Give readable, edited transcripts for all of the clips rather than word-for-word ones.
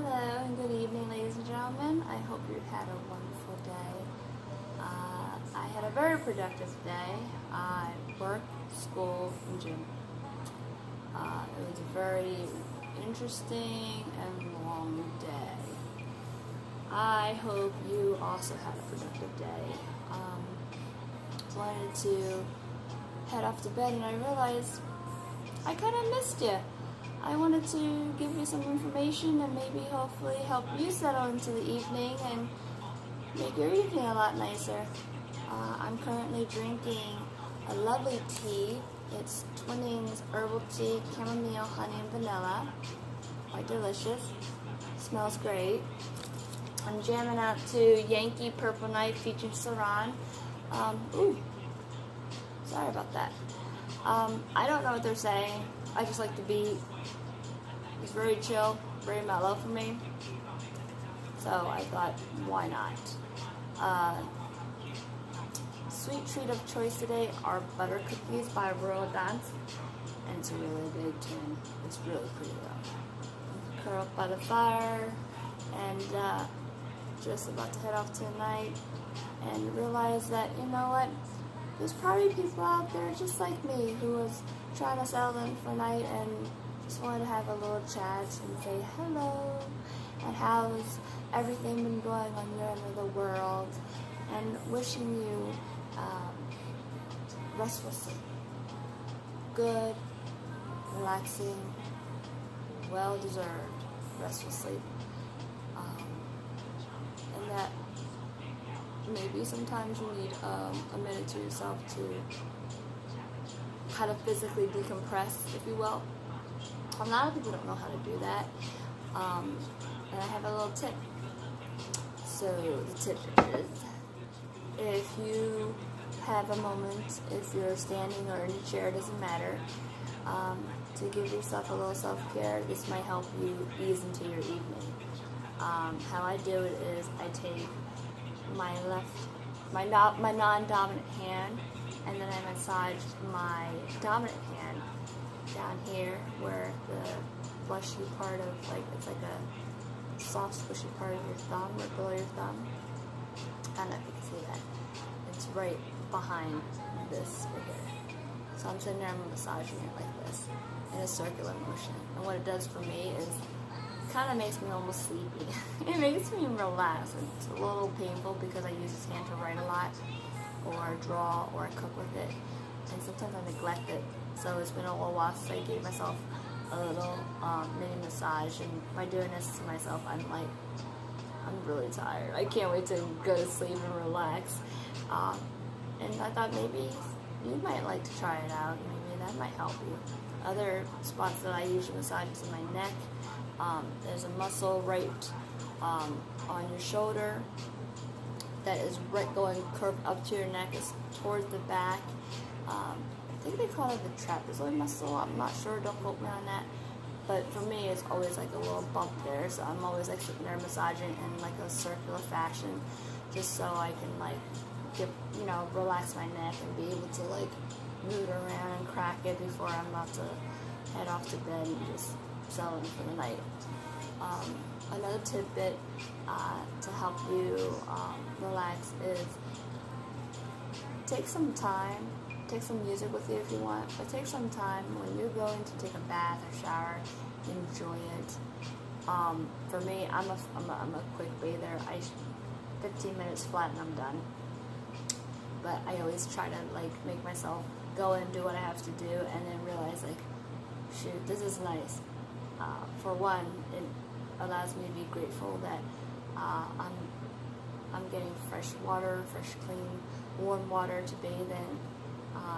Hello and good evening, ladies and gentlemen. I hope you had a wonderful day. I had a very productive day. I worked, school, and gym. It was a very interesting and long day. I hope you also had a productive day. Wanted to head off to bed and I realized I kind of missed you. I wanted to give you some information and maybe hopefully help you settle into the evening and make your evening a lot nicer. I'm currently drinking a lovely tea. It's Twinings Herbal Tea, Chamomile, Honey, and Vanilla. Quite delicious. Smells great. I'm jamming out to Yankee Purple Night featuring Saran. Sorry about that. I don't know what they're saying. I just like the beat. It's very chill, very mellow for me. So I thought, why not? Sweet treat of choice today are butter cookies by Royal Dance. And it's a really big tin. It's really pretty though. Curl up by the fire and just about to head off tonight and realize that, you know what? There's probably people out there just like me who was trying to settle in for night and just wanted to have a little chat and say hello and how's everything been going on your end of the world and wishing you restful sleep. Good, relaxing, well-deserved restful sleep. And that maybe sometimes you need a minute to yourself to kind of physically decompress, if you will. A lot of people don't know how to do that. And I have a little tip. So the tip is, if you have a moment, if you're standing or in a chair, it doesn't matter, to give yourself a little self-care, this might help you ease into your evening. How I do it is I take my non-dominant hand, and then I massage my dominant hand down here where the fleshy part of, it's like a soft squishy part of your thumb, right below your thumb. I don't know if you can see that. It's right behind this right here. So I'm sitting there, I'm massaging it like this in a circular motion. And what it does for me is kind of makes me almost sleepy. It makes me relax. It's a little painful because I use this hand to write a lot or draw or cook with it, and sometimes I neglect it. So it's been a little while since I gave myself a little mini massage, and by doing this to myself, I'm really tired. I can't wait to go to sleep and relax. And I thought maybe you might like to try it out. Maybe that might help you. Other spots that I usually massage is in my neck. There's a muscle right on your shoulder that is right going curved up to your neck. It's towards the back. I think they call it the trapezoid muscle. I'm not sure. Don't quote me on that. But for me, it's always like a little bump there. So I'm always like sitting there massaging in like a circular fashion, just so I can relax my neck and be able to like move it around and crack it before I'm about to head off to bed and just settle in for the night. Another tidbit to help you relax is take some time, take some music with you if you want, but take some time when you're going to take a bath or shower, enjoy it. For me, I'm a quick bather. 15 minutes flat and I'm done. But I always try to make myself go and do what I have to do, and then realize shoot, this is nice. For one, it allows me to be grateful that I'm getting fresh water, fresh, clean, warm water to bathe in.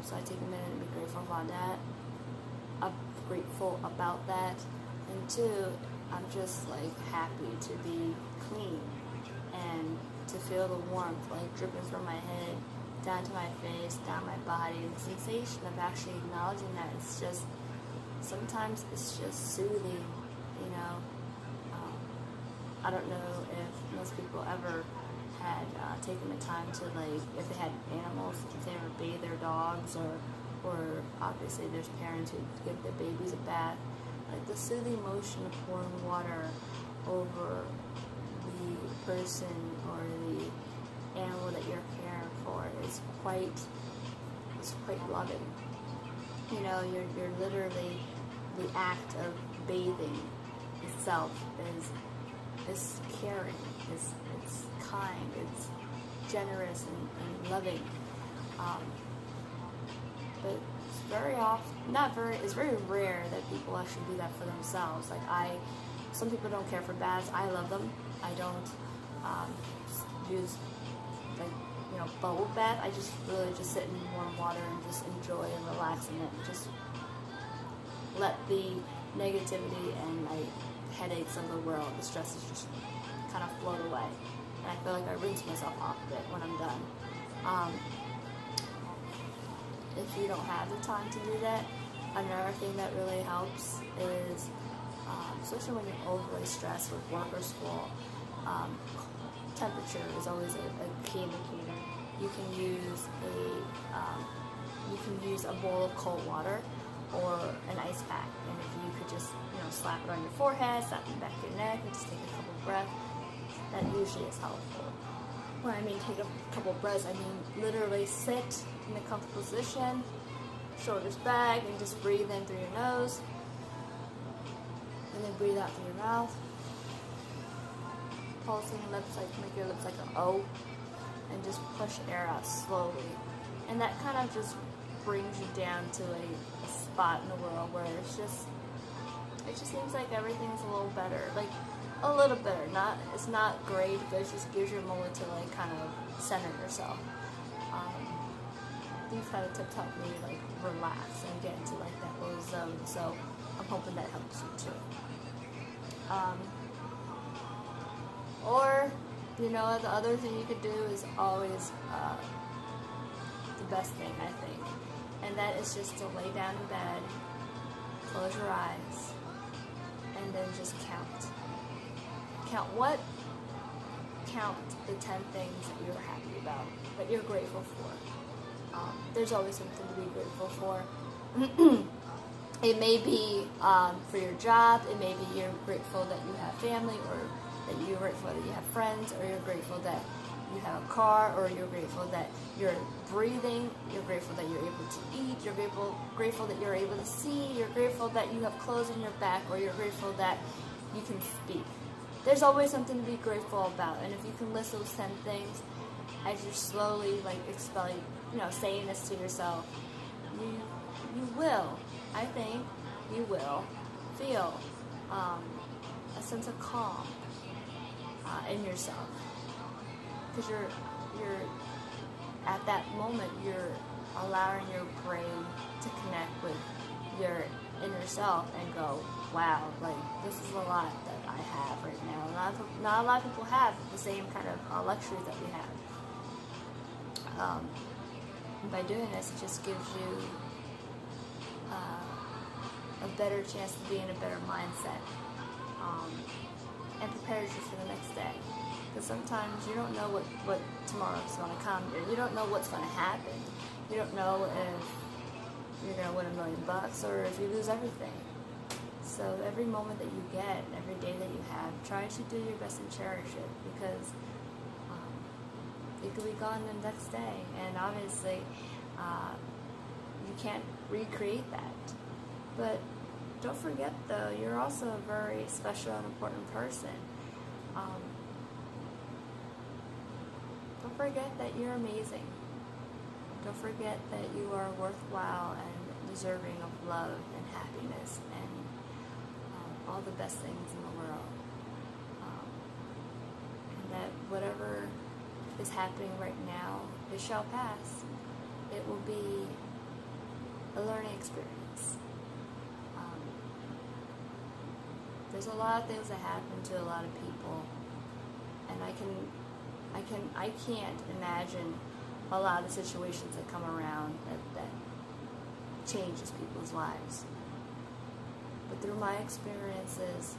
So I take a minute to be grateful about that. I'm grateful about that. And two, I'm just happy to be clean and to feel the warmth dripping from my head down to my face, down my body. The sensation of actually acknowledging that, it's just, sometimes it's just soothing, you know. I don't know if most people ever had taken the time to, if they had animals, if they ever bathe their dogs, or obviously there's parents who give their babies a bath. The soothing motion of pouring water over the person or the animal that you're caring for is quite loving. You know, you're literally, the act of bathing itself is caring, it's kind, it's generous and loving. But it's very often, it's very rare that people actually do that for themselves. Like some people don't care for baths. I love them. I don't use bubble bath. I just really just sit in warm water and just enjoy and relax in it. Just let the negativity and headaches of the world, the stresses just kind of float away. And I feel like I rinse myself off of it when I'm done. If you don't have the time to do that, another thing that really helps is, especially when you're overly stressed with work or school, temperature is always a key indicator. You can use a bowl of cold water or an ice pack, and if you could just slap it on your forehead, slap it in the back of your neck, and just take a couple breaths, that usually is helpful. When I mean take a couple breaths, I mean literally sit in a comfortable position, shoulders back, and just breathe in through your nose, and then breathe out through your mouth. Pulsing lips, make your lips like an O, and just push air out slowly. And that kind of just brings you down to a spot in the world where it just seems like everything's a little better. Like, a little better. It's not great, but it just gives you a moment to kind of center yourself. These kind of tips help me relax and get into that little zone. So I'm hoping that helps you too. Or, the other thing you could do is always the best thing, I think. And that is just to lay down in bed, close your eyes, and then just count. Count what? Count the 10 things that you're happy about, that you're grateful for. There's always something to be grateful for. It may be for your job, it may be you're grateful that you have family, or that you're grateful that you have friends, or you're grateful that you have a car, or you're grateful that you're breathing, you're grateful that you're able to eat, you're grateful that you're able to see, you're grateful that you have clothes on your back, or you're grateful that you can speak. There's always something to be grateful about, and if you can list those 10 things, as you're slowly expelling, saying this to yourself, you will, I think, you will feel a sense of calm in yourself, because you're at that moment you're allowing your brain to connect with your inner self and go, wow, this is a lot that I have right now. Not a lot of people have the same kind of luxuries that we have. And by doing this, it just gives you a better chance to be in a better mindset, and prepares you for the next day. Because sometimes you don't know what tomorrow's going to come. You don't know what's going to happen. You don't know if you're going to win $1 million or if you lose everything. So every moment that you get, every day that you have, try to do your best and cherish it, because it could be gone the next day. And obviously, you can't recreate that. But don't forget, though, you're also a very special and important person. Don't forget that you're amazing. Don't forget that you are worthwhile and deserving of love and happiness and all the best things in the world. And that whatever is happening right now, it shall pass. It will be a learning experience. There's a lot of things that happen to a lot of people, and I can't imagine a lot of the situations that come around that changes people's lives. But through my experiences,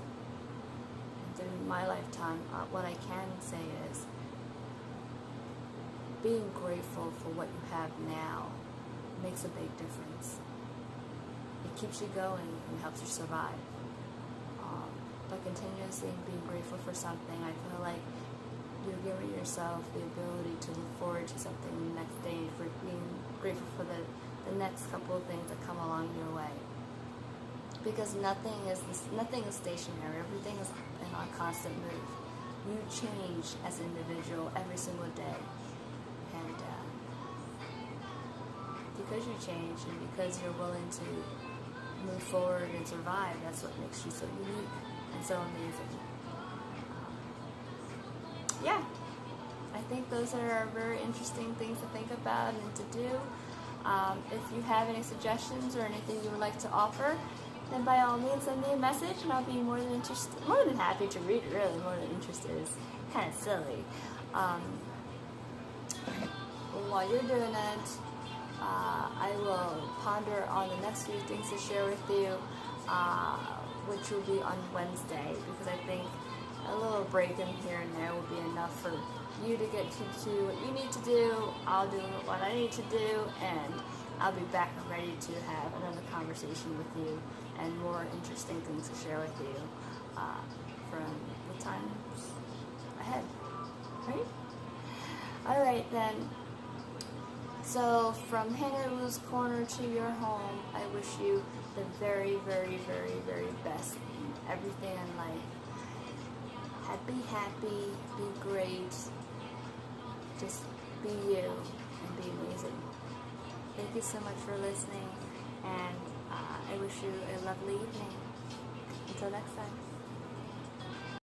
and through my lifetime, what I can say is being grateful for what you have now makes a big difference. It keeps you going and helps you survive. By continuously being grateful for something, I feel like you're giving yourself the ability to look forward to something the next day, for being grateful for the next couple of things that come along your way. Because nothing is stationary. Everything is in a constant move. You change as an individual every single day, and because you change and because you're willing to move forward and survive, that's what makes you so unique and so amazing. Yeah, I think those are very interesting things to think about and to do. If you have any suggestions or anything you would like to offer, then by all means send me a message, and I'll be more than happy to read it. Really, more than interested is kind of silly. While you're doing it, I will ponder on the next few things to share with you, which will be on Wednesday, because I think a little break in here and there will be enough for you to get to do what you need to do. I'll do what I need to do, and I'll be back and ready to have another conversation with you and more interesting things to share with you from the times ahead. Right? Alright then. So from Henry Wu's corner to your home, I wish you the very, very, very, very best in everything in life. Be happy, be great, just be you and be amazing. Thank you so much for listening, and I wish you a lovely evening. Until next time.